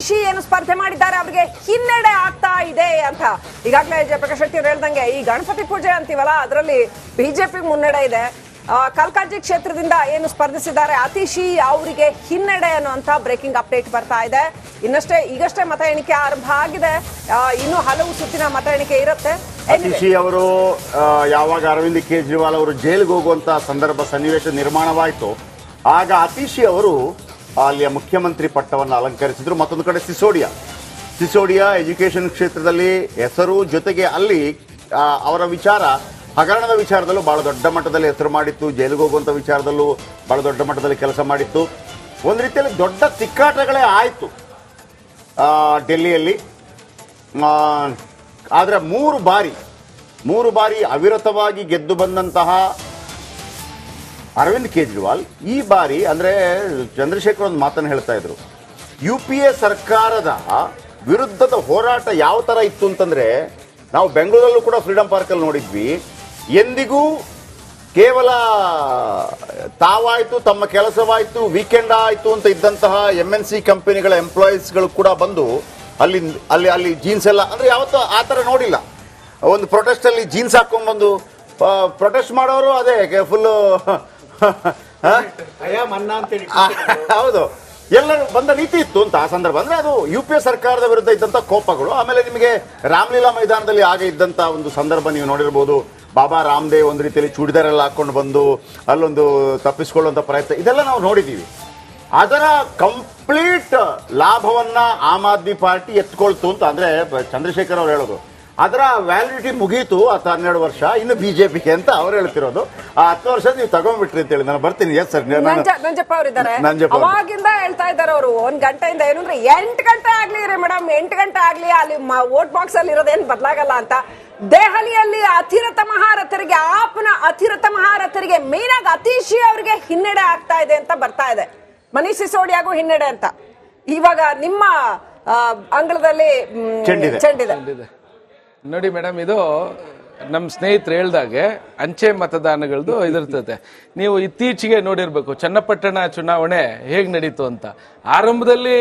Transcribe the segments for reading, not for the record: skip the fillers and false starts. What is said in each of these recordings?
ಅತೀಶಿ ಏನು ಸ್ಪರ್ಧೆ ಮಾಡಿದ್ದಾರೆ ಅವರಿಗೆ ಹಿನ್ನಡೆ ಆಗ್ತಾ ಇದೆ ಅಂತ ಈಗಾಗಲೇ ಜಯಪ್ರಕಾಶ್ ಶೆಟ್ಟಿ ಅವರು ಹೇಳ್ದಂಗೆ ಈ ಗಣಪತಿ ಪೂಜೆ ಅಂತೀವಲ್ಲ ಅದರಲ್ಲಿ ಬಿಜೆಪಿ ಮುನ್ನಡೆ ಇದೆ. ಕಲ್ಕಾಜಿ ಕ್ಷೇತ್ರದಿಂದ ಏನು ಸ್ಪರ್ಧಿಸಿದ್ದಾರೆ ಅತೀಶಿ ಅವರಿಗೆ ಹಿನ್ನಡೆ ಅನ್ನುವಂತ ಬ್ರೇಕಿಂಗ್ ಅಪ್ಡೇಟ್ ಬರ್ತಾ ಇದೆ. ಈಗಷ್ಟೇ ಮತ ಎಣಿಕೆ ಆರಂಭ ಆಗಿದೆ. ಇನ್ನು ಹಲವು ಸುತ್ತಿನ ಮತ ಎಣಿಕೆ ಇರುತ್ತೆ. ಅತೀಶಿ ಅವರು ಯಾವಾಗ ಅರವಿಂದ್ ಕೇಜ್ರಿವಾಲ್ ಅವರು ಜೈಲಿಗೆ ಹೋಗುವಂತ ಸನ್ನಿವೇಶ ನಿರ್ಮಾಣವಾಯಿತು, ಆಗ ಅತೀಶಿ ಅವರು ಅಲ್ಲಿಯ ಮುಖ್ಯಮಂತ್ರಿ ಪಟ್ಟವನ್ನು ಅಲಂಕರಿಸಿದ್ರು. ಮತ್ತೊಂದು ಕಡೆ ಸಿಸೋಡಿಯಾ ಎಜುಕೇಶನ್ ಕ್ಷೇತ್ರದಲ್ಲಿ ಹೆಸರು, ಜೊತೆಗೆ ಅಲ್ಲಿ ಅವರ ವಿಚಾರ ಹಗರಣದ ವಿಚಾರದಲ್ಲೂ ಬಹಳ ದೊಡ್ಡ ಮಟ್ಟದಲ್ಲಿ ಹೆಸರು ಮಾಡಿತ್ತು. ಜೈಲಿಗೆ ಹೋಗುವಂಥ ವಿಚಾರದಲ್ಲೂ ಬಹಳ ದೊಡ್ಡ ಮಟ್ಟದಲ್ಲಿ ಕೆಲಸ ಮಾಡಿತ್ತು. ಒಂದು ರೀತಿಯಲ್ಲಿ ದೊಡ್ಡ ತಿಕ್ಕಾಟಗಳೇ ಆಯಿತು ಡೆಲ್ಲಿಯಲ್ಲಿ. ಆದರೆ ಮೂರು ಬಾರಿ ಅವಿರತವಾಗಿ ಗೆದ್ದು ಬಂದಂತಹ ಅರವಿಂದ್ ಕೇಜ್ರಿವಾಲ್ ಈ ಬಾರಿ ಅಂದ್ರೆ ಚಂದ್ರಶೇಖರ್ ಒಂದು ಮಾತನ್ನು ಹೇಳ್ತಾ ಇದ್ರು, UPA ಸರ್ಕಾರದ ವಿರುದ್ಧದ ಹೋರಾಟ ಯಾವ ತರ ಇತ್ತು ಅಂತಂದ್ರೆ, ನಾವು ಬೆಂಗಳೂರಲ್ಲೂ ಕೂಡ ಫ್ರೀಡಂ ಪಾರ್ಕಲ್ಲಿ ನೋಡಿದ್ವಿ, ಎಂದಿಗೂ ಕೇವಲ ತಾವಾಯ್ತು, ತಮ್ಮ ಕೆಲಸವಾಯ್ತು, ವೀಕೆಂಡ್ ಆಯ್ತು ಅಂತ ಇದ್ದಂತಹ MNC ಕಂಪನಿಗಳ ಎಂಪ್ಲಾಯೀಸ್ಗಳು ಕೂಡ ಬಂದು ಅಲ್ಲಿ ಜೀನ್ಸ್ ಎಲ್ಲ ಅಂದ್ರೆ ಯಾವತ್ತೂ ಆ ಥರ ನೋಡಿಲ್ಲ. ಒಂದು ಪ್ರೊಟೆಸ್ಟ್ ಅಲ್ಲಿ ಜೀನ್ಸ್ ಹಾಕೊಂಡ್ಬಂದು ಪ್ರೊಟೆಸ್ಟ್ ಮಾಡೋರು ಅದೇ ಫುಲ್ಲು ಹೌದು, ಎಲ್ಲರೂ ಬಂದ ನೀತಿ ಇತ್ತು ಅಂತ ಆ ಸಂದರ್ಭ. ಅಂದ್ರೆ ಅದು UPA ಸರ್ಕಾರದ ವಿರುದ್ಧ ಇದ್ದಂತ ಕೋಪಗಳು. ಆಮೇಲೆ ನಿಮಗೆ ರಾಮಲೀಲಾ ಮೈದಾನದಲ್ಲಿ ಆಗ ಇದ್ದಂತ ಒಂದು ಸಂದರ್ಭ ನೀವು ನೋಡಿರ್ಬೋದು. ಬಾಬಾ ರಾಮದೇವ್ ಒಂದು ರೀತಿಯಲ್ಲಿ ಚೂಡಿದಾರೆಲ್ಲ ಹಾಕೊಂಡು ಬಂದು ಅಲ್ಲೊಂದು ತಪ್ಪಿಸ್ಕೊಳ್ಳುವಂತ ಪ್ರಯತ್ನ, ಇದೆಲ್ಲ ನಾವು ನೋಡಿದೀವಿ. ಅದರ ಕಂಪ್ಲೀಟ್ ಲಾಭವನ್ನ ಆಮ್ ಆದ್ಮಿ ಪಾರ್ಟಿ ಎತ್ಕೊಳ್ತು ಅಂತ ಅಂದ್ರೆ ಚಂದ್ರಶೇಖರ್ ಅವ್ರು ಹೇಳೋದು. ಅದರ ವ್ಯಾಲಿಡಿಟಿ ಮುಗೀತು 12 ವರ್ಷ, ಇನ್ನು ಬಿಜೆಪಿಗೆ ಅಂತ ಅವ್ರು ಹೇಳ್ತಿರೋದು. ಆ 10 ವರ್ಷ ನೀವು ತಗೊಂಡ್ಬಿಟ್ರಿ ಅಂತ ಹೇಳಿ ನಾನು ಬರ್ತೀನಿ. ಎಸ್ ಸರ್, ನಂಜಪ್ಪ ಅವರಿದ್ದಾರೆ. ಅವಾಗಿಂದ ಹೇಳ್ತಾ ಇದ್ದಾರೆ ಅವರು 1 ಗಂಟೆಯಿಂದ, ಏನು ಅಂದ್ರೆ 8 ಗಂಟೆ ಆಗ್ಲಿ ರೀ ಮೇಡಮ್, 8 ಗಂಟೆ ಆಗ್ಲಿ, ಅಲ್ಲಿ ವೋಟ್ ಬಾಕ್ಸ್ ಅಲ್ಲಿ ಇರೋದೇನ್ ಬದಲಾಗಲ್ಲ ಅಂತ. ದೆಹಲಿಯಲ್ಲಿ ಅತಿರಥ ಮಹಾರಥರಿಗೆ, ಆಪ್ನ ಅತಿರಥ ಮಹಾರಥರಿಗೆ, ಮೇನ್ ಆಗಿ ಅತೀಶಿ ಅವರಿಗೆ ಹಿನ್ನಡೆ ಆಗ್ತಾ ಇದೆ ಅಂತ ಬರ್ತಾ ಇದೆ. ಮನೀಶ್ ಸಿಸೋಡಿಯಾಗೂ ಹಿನ್ನಡೆ ಅಂತ. ಇವಾಗ ನಿಮ್ಮ ಅಂಗಳದಲ್ಲಿ ಚೆಂಡಿದೆ ನೋಡಿ ಮೇಡಮ್, ಇದು ನಮ್ಮ ಸ್ನೇಹಿತರು ಹೇಳ್ದಾಗೆ ಅಂಚೆ ಮತದಾನಗಳದ್ದು ಇದಿರ್ತದೆ. ನೀವು ಇತ್ತೀಚೆಗೆ ನೋಡಿರ್ಬೇಕು ಚನ್ನಪಟ್ಟಣ ಚುನಾವಣೆ ಹೇಗೆ ನಡೀತು ಅಂತ. ಆರಂಭದಲ್ಲಿ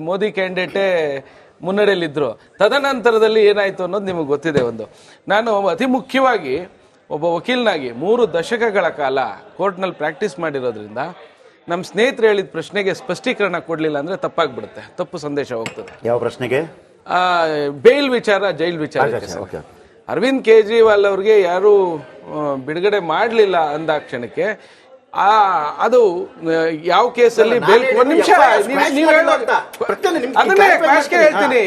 ಮೋದಿ ಕ್ಯಾಂಡಿಡೇಟೇ ಮುನ್ನಡೆಯಲ್ಲಿದ್ರು, ತದನಂತರದಲ್ಲಿ ಏನಾಯ್ತು ಅನ್ನೋದು ನಿಮಗೆ ಗೊತ್ತಿದೆ. ನಾನು ಅತಿ ಮುಖ್ಯವಾಗಿ ಒಬ್ಬ ವಕೀಲನಾಗಿ 3 ದಶಕಗಳ ಕಾಲ ಕೋರ್ಟ್ನಲ್ಲಿ ಪ್ರಾಕ್ಟೀಸ್ ಮಾಡಿರೋದ್ರಿಂದ ನಮ್ಮ ಸ್ನೇಹಿತರು ಹೇಳಿದ ಪ್ರಶ್ನೆಗೆ ಸ್ಪಷ್ಟೀಕರಣ ಕೊಡ್ಲಿಲ್ಲ ಅಂದ್ರೆ ತಪ್ಪಾಗ್ಬಿಡುತ್ತೆ, ತಪ್ಪು ಸಂದೇಶ ಹೋಗ್ತದೆ. ಯಾವ ಪ್ರಶ್ನೆಗೆ? ಬೇಲ್ ವಿಚಾರ, ಜೈಲ್ ವಿಚಾರ. ಅರವಿಂದ್ ಕೇಜ್ರಿವಾಲ್ ಅವ್ರಿಗೆ ಯಾರು ಬಿಡುಗಡೆ ಮಾಡಲಿಲ್ಲ ಅಂದ ಕ್ಷಣಕ್ಕೆ ಅದು ಯಾವ ಕೇಸಲ್ಲಿ ಬೇಲ್, ಒಂದ್ ನಿಮಿಷ ಅದನ್ನೇ ಕ್ವಾಶ್ಗೆ ಹೇಳ್ತೀನಿ,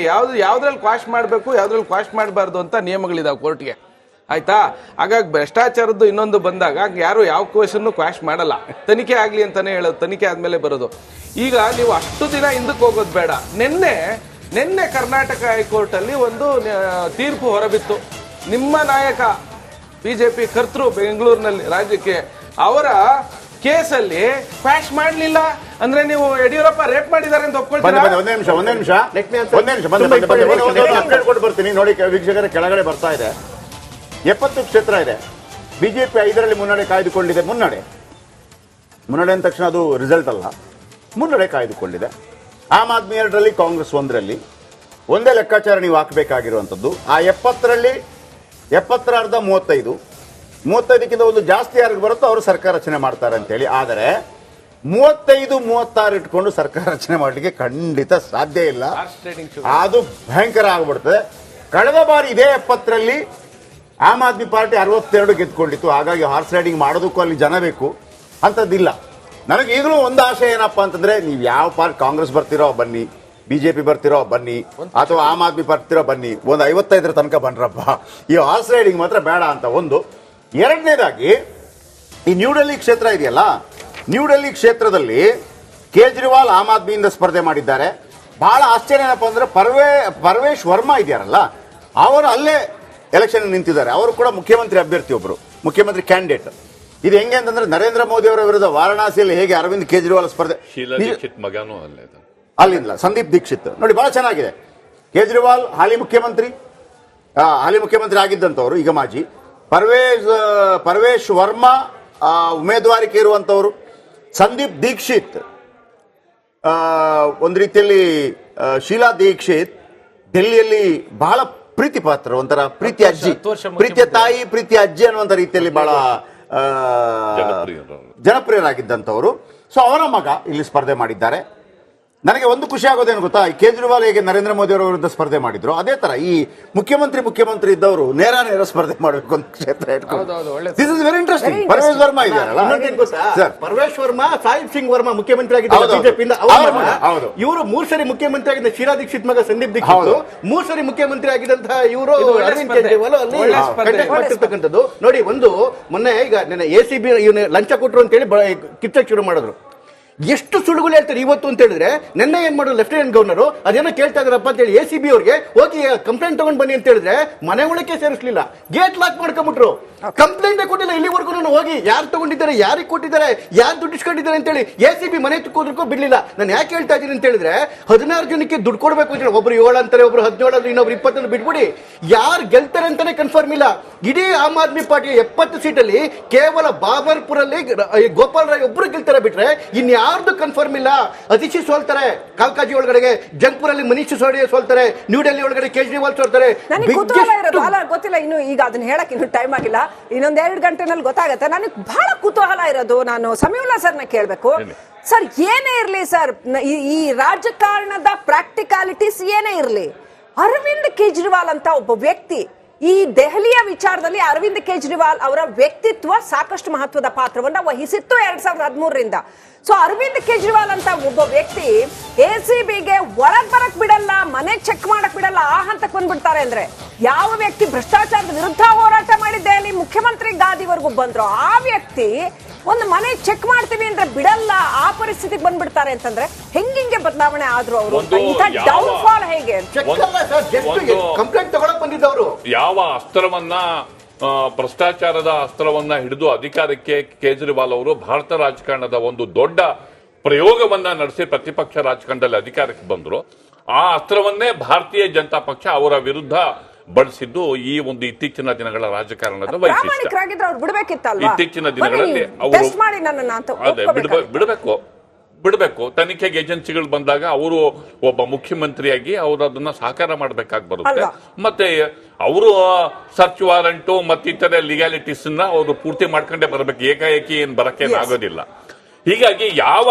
ಯಾವ್ದ್ರಲ್ಲಿ ಕ್ವಾಶ್ ಮಾಡಬೇಕು, ಯಾವ್ದ್ರಲ್ಲಿ ಕ್ವಾಶ್ ಮಾಡಬಾರ್ದು ಅಂತ ನಿಯಮಗಳಿದಾವೆ ಕೋರ್ಟ್ಗೆ, ಆಯ್ತಾ? ಹಾಗಾಗಿ ಭ್ರಷ್ಟಾಚಾರದ್ದು ಇನ್ನೊಂದು ಬಂದಾಗ ಯಾರು ಯಾವ ಕೇಸನ್ನು ಕ್ವಾಶ್ ಮಾಡಲ್ಲ, ತನಿಖೆ ಆಗ್ಲಿ ಅಂತಾನೆ ಹೇಳೋದು, ತನಿಖೆ ಆದ್ಮೇಲೆ ಬರೋದು. ಈಗ ನೀವು ಅಷ್ಟು ದಿನ ಹಿಂದಕ್ಕೆ ಹೋಗೋದು ಬೇಡ. ನಿನ್ನೆ ಕರ್ನಾಟಕ ಹೈಕೋರ್ಟ್ ಅಲ್ಲಿ ಒಂದು ತೀರ್ಪು ಹೊರಬಿತ್ತು. ನಿಮ್ಮ ನಾಯಕ ಬಿಜೆಪಿ ಕರ್ತೃ ಬೆಂಗಳೂರಿನಲ್ಲಿ ರಾಜ್ಯಕ್ಕೆ ಅವರ ಕೇಸಲ್ಲಿ ಕ್ವಾಶ್ ಮಾಡಲಿಲ್ಲ ಅಂದ್ರೆ ನೀವು ಯಡಿಯೂರಪ್ಪ ರೇಪ್ ಮಾಡಿದ್ದಾರೆ ಅಂತ ಒಪ್ಕೊಳ್ತೀರಾ? ಒಂದೇ ನಿಮಿಷ ಬರ್ತೀನಿ ನೋಡಿ ವೀಕ್ಷಕರ. ಕೆಳಗಡೆ ಬರ್ತಾ ಇದೆ 70 ಕ್ಷೇತ್ರ ಇದೆ. ಬಿಜೆಪಿ 5ರಲ್ಲಿ ಮುನ್ನಡೆ ಕಾಯ್ದುಕೊಂಡಿದೆ. ಮುನ್ನಡೆ ಅಂದ ತಕ್ಷಣ ಅದು ರಿಸಲ್ಟ್ ಅಲ್ಲ, ಮುನ್ನಡೆ ಕಾಯ್ದುಕೊಂಡಿದೆ. ಆಮ್ ಆದ್ಮಿ 2ರಲ್ಲಿ, ಕಾಂಗ್ರೆಸ್ 1ರಲ್ಲಿ. ಒಂದೇ ಲೆಕ್ಕಾಚಾರ ನೀವು ಹಾಕಬೇಕಾಗಿರುವಂಥದ್ದು. ಆ 70ರಲ್ಲಿ 70 ಅರ್ಧ 35ಕ್ಕಿಂತ ಒಂದು ಜಾಸ್ತಿ ಯಾರಿಗೆ ಬರುತ್ತೋ ಅವರು ಸರ್ಕಾರ ರಚನೆ ಮಾಡ್ತಾರೆ ಅಂತೇಳಿ. ಆದರೆ 35-36 ಇಟ್ಕೊಂಡು ಸರ್ಕಾರ ರಚನೆ ಮಾಡಲಿಕ್ಕೆ ಖಂಡಿತ ಸಾಧ್ಯ ಇಲ್ಲ. ಅದು ಭಯಂಕರ ಆಗ್ಬಿಡ್ತದೆ. ಕಳೆದ ಬಾರಿ ಇದೇ 70ರಲ್ಲಿ ಆಮ್ ಆದ್ಮಿ ಪಾರ್ಟಿ 62 ಗೆದ್ಕೊಂಡಿತ್ತು. ಹಾಗಾಗಿ ಹಾರ್ಸ್ ರೈಡಿಂಗ್ ಮಾಡೋದಕ್ಕೂ ಅಲ್ಲಿ ಜನ ಬೇಕು, ಅಂಥದ್ದಿಲ್ಲ. ನನಗೆ ಈಗಲೂ ಒಂದು ಆಶೆ ಏನಪ್ಪಾ ಅಂತಂದ್ರೆ, ನೀವು ಯಾವ ಪಾರ್ಟಿ, ಕಾಂಗ್ರೆಸ್ ಬರ್ತಿರೋ ಬನ್ನಿ, ಬಿಜೆಪಿ ಬರ್ತಿರೋ ಬನ್ನಿ, ಅಥವಾ ಆಮ್ ಆದ್ಮಿ ಬರ್ತಿರೋ ಬನ್ನಿ, ಒಂದು 55 ತನಕ ಬನ್ರಪ್ಪ. ಈ ಹಾರ್ಸ್ ರೈಡಿಂಗ್ ಮಾತ್ರ ಬೇಡ ಅಂತ ಒಂದು. ಎರಡನೇದಾಗಿ ಈ ನ್ಯೂ ಡೆಲ್ಲಿ ಕ್ಷೇತ್ರ ಇದೆಯಲ್ಲ, ನ್ಯೂ ಡೆಲ್ಲಿ ಕ್ಷೇತ್ರದಲ್ಲಿ ಕೇಜ್ರಿವಾಲ್ ಆಮ್ ಆದ್ಮಿಯಿಂದ ಸ್ಪರ್ಧೆ ಮಾಡಿದ್ದಾರೆ. ಬಹಳ ಆಶ್ಚರ್ಯ ಏನಪ್ಪಾ ಅಂದ್ರೆ ಪರ್ವೇಶ್ ವರ್ಮಾ ಇದೆಯಾರಲ್ಲ, ಅವರು ಅಲ್ಲೇ ಎಲೆಕ್ಷನ್ ನಿಂತಿದ್ದಾರೆ. ಅವರು ಕೂಡ ಮುಖ್ಯಮಂತ್ರಿ ಅಭ್ಯರ್ಥಿ, ಒಬ್ಬರು ಮುಖ್ಯಮಂತ್ರಿ ಕ್ಯಾಂಡಿಡೇಟ್. ಇದು ಹೆಂಗೆ ಅಂತಂದ್ರೆ, ನರೇಂದ್ರ ಮೋದಿ ಅವರ ವಿರುದ್ಧ ವಾರಣಾಸಿಯಲ್ಲಿ ಹೇಗೆ ಅರವಿಂದ್ ಕೇಜ್ರಿವಾಲ್ ಸ್ಪರ್ಧೆ, ಅಲ್ಲಿಂದ ಸಂದೀಪ್ ದೀಕ್ಷಿತ್ ನೋಡಿ ಬಹಳ ಚೆನ್ನಾಗಿದೆ. ಕೇಜ್ರಿವಾಲ್ ಹಾಲಿ ಮುಖ್ಯಮಂತ್ರಿ ಆಗಿದ್ದಂಥವ್ರು, ಈಗ ಮಾಜಿ. ಪರ್ವೇಶ್ ವರ್ಮಾ ಉಮೇದುವಾರಿಕೆ ಇರುವಂತವರು. ಸಂದೀಪ್ ದೀಕ್ಷಿತ್ ಒಂದು ರೀತಿಯಲ್ಲಿ ಶೀಲಾ ದೀಕ್ಷಿತ್ ಡೆಲ್ಲಿಯಲ್ಲಿ ಬಹಳ ಪ್ರೀತಿ ಪಾತ್ರ, ಒಂಥರ ಪ್ರೀತಿ ಅಜ್ಜಿ, 10 ವರ್ಷ ಪ್ರೀತಿಯ ತಾಯಿ, ಪ್ರೀತಿಯ ಅಜ್ಜಿ ಅನ್ನುವಂಥ ರೀತಿಯಲ್ಲಿ ಬಹಳ ಜನಪ್ರಿಯರಾಗಿದ್ದಂಥವರು. ಸೊ ಅವರ ಮಗ ಇಲ್ಲಿ ಸ್ಪರ್ಧೆ ಮಾಡಿದ್ದಾರೆ. ನನಗೆ ಒಂದು ಖುಷಿ ಆಗೋದೇನು ಗೊತ್ತಾ, ಈ ಕೇಜ್ರಿವಾಲ್ ಹೇಗೆ ನರೇಂದ್ರ ಮೋದಿ ಅವರ ವಿರುದ್ಧ ಸ್ಪರ್ಧೆ ಮಾಡಿದ್ರು, ಅದೇ ತರ ಈ ಮುಖ್ಯಮಂತ್ರಿ ಇದ್ದವರು ನೇರ ಸ್ಪರ್ಧೆ ಮಾಡಬೇಕು ಅಂತ ಕ್ಷೇತ್ರ this is very interesting. Parvesh Verma ಇದ್ದಾರಲ್ಲ, ಪರವೇಶ್ ವರ್ಮಾ, ಸಾಹಿಬ್ ಸಿಂಗ್ ವರ್ಮಾ ಮುಖ್ಯಮಂತ್ರಿ ಆಗಿದ್ದಾರೆ ಬಿಜೆಪಿಯಿಂದ. ಇವರು 3 ಸರಿ ಮುಖ್ಯಮಂತ್ರಿ ಆಗಿದ್ದ ಶೀಲಾ ದೀಕ್ಷಿತ್ ಮಗ ಸಂದೀಪ್ ದೀಕ್ಷಿತ್ 3 ಸರಿ ಮುಖ್ಯಮಂತ್ರಿ ಆಗಿದ್ದಂತಹ ಇವರು ಅರವಿಂದ್ ಕೇಜ್ರಿವಾಲ್ ಅಲ್ಲಿ ಕಂಟೆಸ್ಟ್ ಮಾಡ್ತಿರ್ತಕ್ಕಂಥದ್ದು ನೋಡಿ. ಒಂದು ಮೊನ್ನೆ ಈಗ ACB ಲಂಚ ಕೊಟ್ಟರು ಅಂತ ಹೇಳಿ ಕಿಚ್ಚಕ್ಕೆ ಶುರು ಮಾಡಿದ್ರು. ಎಷ್ಟು ಸುಳ್ಳುಗಳು ಹೇಳ್ತಾರೆ ಇವತ್ತು ಅಂತ ಹೇಳಿದ್ರೆ, ನಿನ್ನೆ ಏನ್ ಮಾಡೋದು ಲೆಫ್ಟಿನೆಂಟ್ ಗವರ್ನರ್ ಅದೇನೋ ಕೇಳ್ತಾ ಇದಾರಪ್ಪ ಅಂತ ಹೇಳಿ ACB ಅವ್ರಿಗೆ ಹೋಗಿ ಕಂಪ್ಲೇಂಟ್ ತಗೊಂಡ್ ಬನ್ನಿ ಅಂತ ಹೇಳಿದ್ರೆ ಮನೆ ಒಳಕ್ಕೆ ಸೇರಿಸಲಿಲ್ಲ, ಗೇಟ್ ಲಾಕ್ ಮಾಡ್ಕೊಂಡ್ಬಿಟ್ರು. ಕಂಪ್ಲೇಂಟ್ ಕೊಟ್ಟಿಲ್ಲ ಇಲ್ಲಿವರೆಗೂ. ಹೋಗಿ ಯಾರು ತಗೊಂಡಿದ್ದಾರೆ, ಯಾರಿಗೆ ಕೊಟ್ಟಿದ್ದಾರೆ, ಯಾರು ದುಡ್ಡು ಇಸ್ಕೊಂಡಿದ್ದಾರೆ ಅಂತ ಹೇಳಿ ACB ಮನೆ ತುಕ್ಕೋದ್ರಕ್ಕೂ ಬಿಡ್ಲಿಲ್ಲ. ನಾನು ಯಾಕೆ ಹೇಳ್ತಾ ಇದ್ದೀನಿ ಅಂತ ಹೇಳಿದ್ರೆ, 16 ಜನಕ್ಕೆ ದುಡ್ಡು ಕೊಡ್ಬೇಕು ಅಂತ ಹೇಳಿ ಒಬ್ರು 7 ಅಂತಾರೆ, ಒಬ್ರು 17 ಅಂದ್ರೆ ಇನ್ನೊಬ್ರು 20 ಬಿಟ್ಬಿಡಿ, ಯಾರು ಗೆಲ್ತಾರೆ ಅಂತಾನೆ ಕನ್ಫರ್ಮ್ ಇಲ್ಲ. ಇಡೀ ಆಮ್ ಆದ್ಮಿ ಪಾರ್ಟಿ 70 ಸೀಟಲ್ಲಿ ಕೇವಲ ಬಾಬರ್ಪುರಲ್ಲಿ ಗೋಪಾಲ್ ರಾಯ್ ಒಬ್ರು ಗೆಲ್ತಾರೆ ಬಿಟ್ರೆ ಇನ್ಯಾರ್ದು ಕನ್ಫರ್ಮ್ ಇಲ್ಲ. ಅತಿಶಿ ಸೋಲ್ತಾರೆ ಕಾಲ್ಕಾಜಿ ಒಳಗಡೆ, ಜಂಗ್ಪುರ್ ಅಲ್ಲಿ ಮನೀಶ್ ಸಿಸೋಡಿಯಾ ಸೋಲ್ತಾರೆ, ನ್ಯೂ ಡೆಲ್ಲಿ ಒಳಗಡೆ ಕೇಜ್ರಿವಾಲ್ ಸೋಲ್ತಾರೆ. ಗೊತ್ತಿಲ್ಲ ಇನ್ನು, ಈಗ ಅದನ್ನ ಹೇಳಕ್ ಇನ್ನು ಟೈಮ್ ಆಗಿಲ್ಲ, ಇನ್ನೊಂದ್ 2 ಗಂಟೆನಲ್ಲಿ ಗೊತ್ತಾಗತ್ತೆ. ನನಗೆ ಬಹಳ ಕುತೂಹಲ ಇರೋದು, ನಾನು ಸಮೀವುಲ್ಲಾ ಸರ್ನ ಕೇಳ್ಬೇಕು. ಸರ್ ಏನೇ ಇರ್ಲಿ ಸರ್, ಈ ರಾಜಕಾರಣದ ಪ್ರಾಕ್ಟಿಕಾಲಿಟೀಸ್ ಏನೇ ಇರ್ಲಿ, ಅರವಿಂದ್ ಕೇಜ್ರಿವಾಲ್ ಅಂತ ಒಬ್ಬ ವ್ಯಕ್ತಿ, ಈ ದೆಹಲಿಯ ವಿಚಾರದಲ್ಲಿ ಅರವಿಂದ್ ಕೇಜ್ರಿವಾಲ್ ಅವರ ವ್ಯಕ್ತಿತ್ವ ಸಾಕಷ್ಟು ಮಹತ್ವದ ಪಾತ್ರವನ್ನ ವಹಿಸಿತ್ತು 2013ರಿಂದ. ಸೊ ಅರವಿಂದ್ ಕೇಜ್ರಿವಾಲ್ ಅಂತ ಒಬ್ಬ ವ್ಯಕ್ತಿ ACBಗೆ ಒಳಗ್ ಬರಕ್ ಬಿಡಲ್ಲ, ಮನೆ ಚೆಕ್ ಮಾಡಕ್ ಬಿಡಲ್ಲ, ಆ ಹಂತಕ್ಕೆ ಬಂದ್ಬಿಡ್ತಾರೆ ಅಂದ್ರೆ, ಯಾವ ವ್ಯಕ್ತಿ ಭ್ರಷ್ಟಾಚಾರದ ವಿರುದ್ಧ ಹೋರಾಟ ಮಾಡಿದ್ದೆ ಅಲ್ಲಿ ಮುಖ್ಯಮಂತ್ರಿ ಗಾದಿವರೆಗೂ ಬಂದ್ರು, ಆ ವ್ಯಕ್ತಿ ಒಂದು ಮನೆ ಚೆಕ್ ಮಾಡ್ತೀವಿ ಅಂದ್ರೆ ಬಿಡಲ್ಲ, ಆ ಪರಿಸ್ಥಿತಿಗೆ ಬಂದ್ಬಿಡ್ತಾರೆ ಅಂತಂದ್ರೆ ಹೆಂಗೆ ಬದಲಾವಣೆ ಆದ್ರು ಅವರು? ಡೌನ್ ಫಾಲ್ ಹೇಗೆ? ಕಂಪ್ಲೇಂಟ್ ತಗೊಳಕ್ ಬಂದಿದ್ದವರು ಯಾವ ಅಸ್ತ್ರವನ್ನ, ಭ್ರಷ್ಟಾಚಾರದ ಅಸ್ತ್ರವನ್ನ ಹಿಡಿದು ಅಧಿಕಾರಕ್ಕೆ ಕೇಜ್ರಿವಾಲ್ ಅವರು ಭಾರತ ರಾಜಕಾರಣದ ಒಂದು ದೊಡ್ಡ ಪ್ರಯೋಗವನ್ನ ನಡೆಸಿ ಪ್ರತಿಪಕ್ಷ ರಾಜಕಾರಣದಲ್ಲಿ ಅಧಿಕಾರಕ್ಕೆ ಬಂದ್ರು. ಆ ಅಸ್ತ್ರವನ್ನೇ ಭಾರತೀಯ ಜನತಾ ಪಕ್ಷ ಅವರ ವಿರುದ್ಧ ಬಳಸಿದ್ದು ಈ ಒಂದು ಇತ್ತೀಚಿನ ದಿನಗಳ ರಾಜಕಾರಣದ ವೈಶಿಷ್ಟ್ಯ. ಇತ್ತೀಚಿನ ದಿನಗಳಲ್ಲಿ ಅವರು ಬಿಡಬೇಕು. ತನಿಖೆಗೆ ಏಜೆನ್ಸಿಗಳು ಬಂದಾಗ ಅವರು ಒಬ್ಬ ಮುಖ್ಯಮಂತ್ರಿಯಾಗಿ ಅವರು ಅದನ್ನ ಸಾಕಾರ ಮಾಡಬೇಕಾಗಿ ಬರುತ್ತೆ. ಮತ್ತೆ ಅವರು ಸರ್ಚ್ ವಾರಂಟು ಮತ್ತಿತರ ಲೀಗಾಲಿಟೀಸ್ ಅವರು ಪೂರ್ತಿ ಮಾಡ್ಕೊಂಡೇ ಬರಬೇಕು, ಏಕಾಏಕಿ ಏನ್ ಬರಕ್ಕೆ ಆಗೋದಿಲ್ಲ. ಹೀಗಾಗಿ ಯಾವ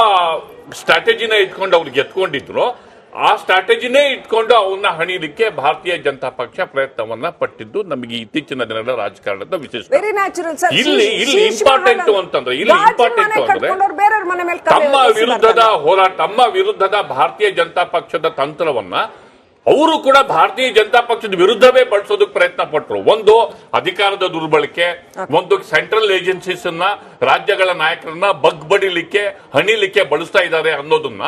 ಸ್ಟ್ರಾಟಜಿನ ಇಟ್ಕೊಂಡು ಅವ್ರಿಗೆ ಎತ್ಕೊಂಡಿದ್ರು, ಆ ಸ್ಟ್ರಾಟಜಿನೇ ಇಟ್ಕೊಂಡು ಅವನ್ನ ಹಣಿಲಿಕ್ಕೆ ಭಾರತೀಯ ಜನತಾ ಪಕ್ಷ ಪ್ರಯತ್ನವನ್ನ ಪಟ್ಟಿದ್ದು ನಮಗೆ ಇತ್ತೀಚಿನ ದಿನಗಳ ರಾಜಕಾರಣದ ವಿಶೇಷ. ಇಲ್ಲಿ ಇಂಪಾರ್ಟೆಂಟ್ ಅಂತಂದ್ರೆ ತಮ್ಮ ವಿರುದ್ಧದ ಭಾರತೀಯ ಜನತಾ ಪಕ್ಷದ ತಂತ್ರವನ್ನ ಅವರು ಕೂಡ ಭಾರತೀಯ ಜನತಾ ಪಕ್ಷದ ವಿರುದ್ಧವೇ ಬಳಸೋದಕ್ಕೆ ಪ್ರಯತ್ನ ಪಟ್ಟರು. ಒಂದು ಅಧಿಕಾರದ ದುರ್ಬಳಕೆ, ಒಂದು ಸೆಂಟ್ರಲ್ ಏಜೆನ್ಸೀಸ್ ಅನ್ನ, ರಾಜ್ಯಗಳ ನಾಯಕರನ್ನ ಬಗ್ಬಡಿಲಿಕ್ಕೆ, ಹಣಿಲಿಕ್ಕೆ ಬಳಸ್ತಾ ಇದ್ದಾರೆ ಅನ್ನೋದನ್ನ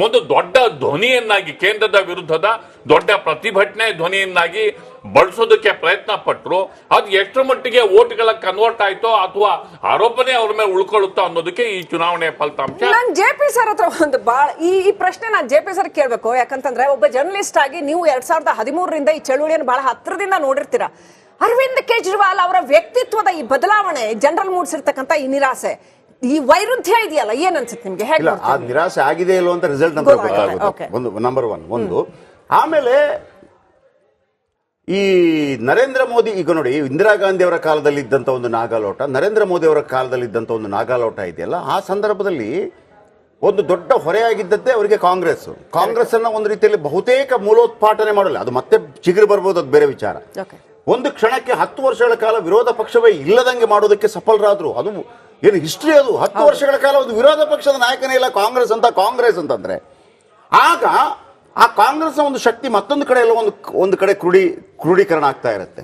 ಒಂದು ದೊಡ್ಡ ಧ್ವನಿಯನ್ನಾಗಿ, ಕೇಂದ್ರದ ವಿರುದ್ಧದ ದೊಡ್ಡ ಪ್ರತಿಭಟನೆ ಧ್ವನಿಯನ್ನಾಗಿ ಬಳಸೋದಕ್ಕೆ ಪ್ರಯತ್ನ ಪಟ್ಟರು. ಅದು ಎಷ್ಟು ಮಟ್ಟಿಗೆ ಓಟ್ಗಳ ಕನ್ವರ್ಟ್ ಆಯ್ತೋ ಅಥವಾ ಆರೋಪನೆ ಅವ್ರ ಮೇಲೆ ಉಳ್ಕೊಳ್ಳುತ್ತೋ ಅನ್ನೋದಕ್ಕೆ ಈ ಚುನಾವಣೆಯ ಫಲಿತಾಂಶ. ನಾನು JP ಸರ್ ಹತ್ರ ಒಂದು ಈ ಪ್ರಶ್ನೆ ನಾನು JP ಸರ್ ಕೇಳ್ಬೇಕು. ಯಾಕಂತಂದ್ರೆ ಒಬ್ಬ ಜರ್ನಲಿಸ್ಟ್ ಆಗಿ ನೀವು 2013ರಿಂದ ಈ ಚಳುವಳಿಯನ್ನು ಬಹಳ ಹತ್ತಿರದಿಂದ ನೋಡಿರ್ತೀರಾ. ಅರವಿಂದ್ ಕೇಜ್ರಿವಾಲ್ ಅವರ ವ್ಯಕ್ತಿತ್ವದ ಈ ಬದಲಾವಣೆ, ಜನರಲ್ ಮೂಡಿಸಿರ್ತಕ್ಕಂಥ ಈ ನಿರಾಸೆ, ಈ ವೈರುಧ್ಯ ಇದೆಯಲ್ಲ, ಏನ್ ಅನ್ಸುತ್ತೆ ನಿಮ್ಗೆ? ಹೇಗೆ ಆ ನಿರಾಸೆ ಆಗಿದೆ ಇಲ್ಲೋ ಅಂತ ರಿಸಲ್ಟ್ ಅಂತ ಒಂದು ನಂಬರ್ 1 ಒಂದು. ಆಮೇಲೆ ಈ ನರೇಂದ್ರ ಮೋದಿ, ಈಗ ನೋಡಿ, ಇಂದಿರಾ ಗಾಂಧಿ ಅವರ ಕಾಲದಲ್ಲಿ ಇದ್ದಂತ ಒಂದು ನಾಗಾಲೋಟ, ನರೇಂದ್ರ ಮೋದಿ ಅವರ ಕಾಲದಲ್ಲಿ ಇದ್ದಂತ ಒಂದು ನಾಗಾಲೋಟ ಇದೆಯಲ್ಲ, ಆ ಸಂದರ್ಭದಲ್ಲಿ ಒಂದು ದೊಡ್ಡ ಹೊರೆಯಾಗಿದ್ದದ್ದೇ ಅವರಿಗೆ ಕಾಂಗ್ರೆಸ್ ಅನ್ನ ಒಂದು ರೀತಿಯಲ್ಲಿ ಬಹುತೇಕ ಮೂಲೋತ್ಪಾಟನೆ ಮಾಡಲ್ಲ. ಅದು ಮತ್ತೆ ಚಿಗುರು ಬರ್ಬೋದು, ಅದು ಬೇರೆ ವಿಚಾರ. ಒಂದು ಕ್ಷಣಕ್ಕೆ 10 ವರ್ಷಗಳ ಕಾಲ ವಿರೋಧ ಪಕ್ಷವೇ ಇಲ್ಲದಂಗೆ ಮಾಡೋದಕ್ಕೆ ಸಫಲರಾದ್ರು. ಅದು ಏನು ಹಿಸ್ಟ್ರಿ, ಅದು 10 ವರ್ಷಗಳ ಕಾಲ ಒಂದು ವಿರೋಧ ಪಕ್ಷದ ನಾಯಕನೇ ಇಲ್ಲ ಕಾಂಗ್ರೆಸ್ ಅಂತಂದ್ರೆ, ಆಗ ಆ ಕಾಂಗ್ರೆಸ್ ಒಂದು ಶಕ್ತಿ ಮತ್ತೊಂದು ಕಡೆ ಎಲ್ಲ ಒಂದು ಕಡೆ ಕ್ರೋಢೀಕರಣ ಆಗ್ತಾ ಇರುತ್ತೆ.